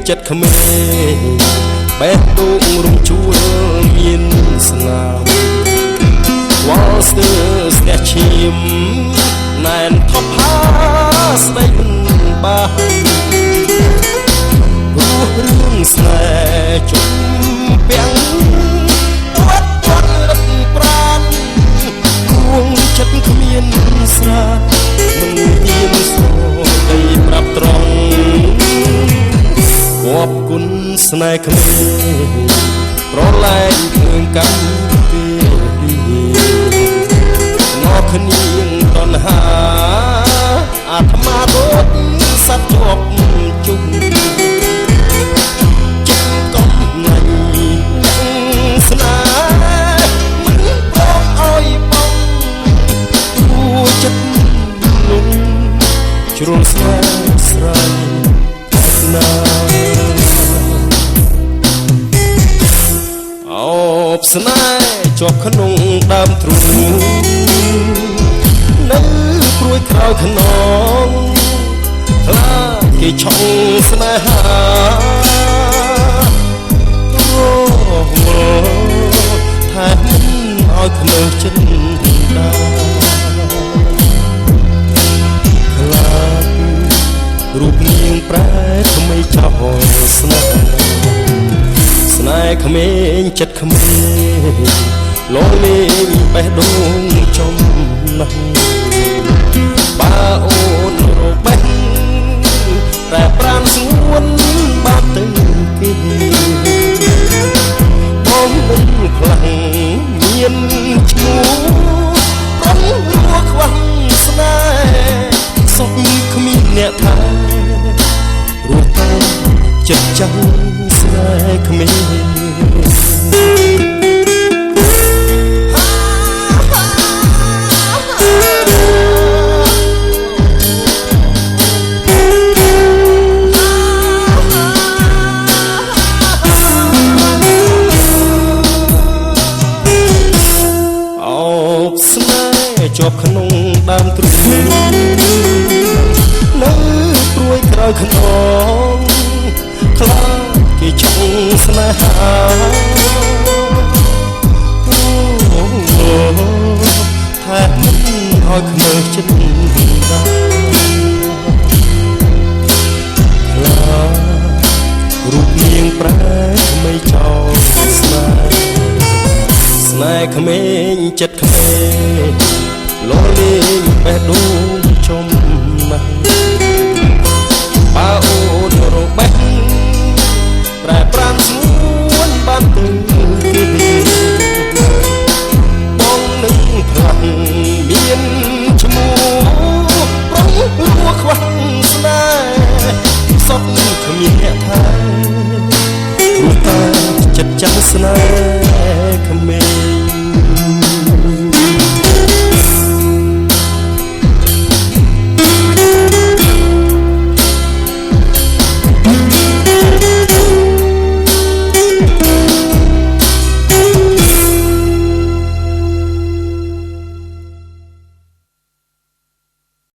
ចិត្តក្មេងបេះដូងរំជួលមានស្នាមវល់ស្ទើស្ទះឈាមណែនថប់ផាស្ដីមិនបានរស់រឿងស្នេហ៍ជុំពាំងពាត់ពាត់រត់ប្រានគួងចិត្តគ្មានស្រាមិនមានស្រួលដីប្រាប់ត្រង់គប់គុណស្នេហ៍ក្មេងប្រឡែងភ្លើងកម្មមកគ្នាតណ្ហាអាត្មារត់សត្វជាប់ជុំចិត្តកំណាញ់ស្នេហ៍មិនព្រមឲ្យបងគួចិត្តលំជ្រុលស្នេហ៍ស្រ័យណាអូបស្នេហ៍ជាប់ក្នុងដើមទ្រូងនៅព្រួយក្រោយខ្នងខ្លាគេឆក់ស្នេហាអូថាមិនឲ្យខ្លើចិត្តដាខ្លារូបនាងប្រែថ្មីចោលស្នេហ៍ស្នេហ៍ក្មេងចិត្តក្មេងលងលេងបេះដូងចំណាស់បើអូនរបេះតែប្រាំស្ងួនបាត់ទៅគេបងមិនខ្លាំងមានឈ្មោះប្រំរួខ្វះស្នេហ៍សុខគ្មានអ្នកថារស់តែចិត្តចាំស្នេហ៍ក្មេងជាប់ក្នុងដើមទ្រូងនៅព្រួយក្រោយខ្នងខ្លាគេឆក់ស្នេហាថាមិនឲ្យខ្មើចិត្តដាខ្លារូបនាងប្រែไม่ចោលស្នេហ៍ស្នេហ៍ក្មេងចិត្តក្មេងលងលេងបេះដូងចំណាស់បើអូនរបេះប្រែប្រាំស្ងួនបានទៅគេបងនឹងខ្លាំង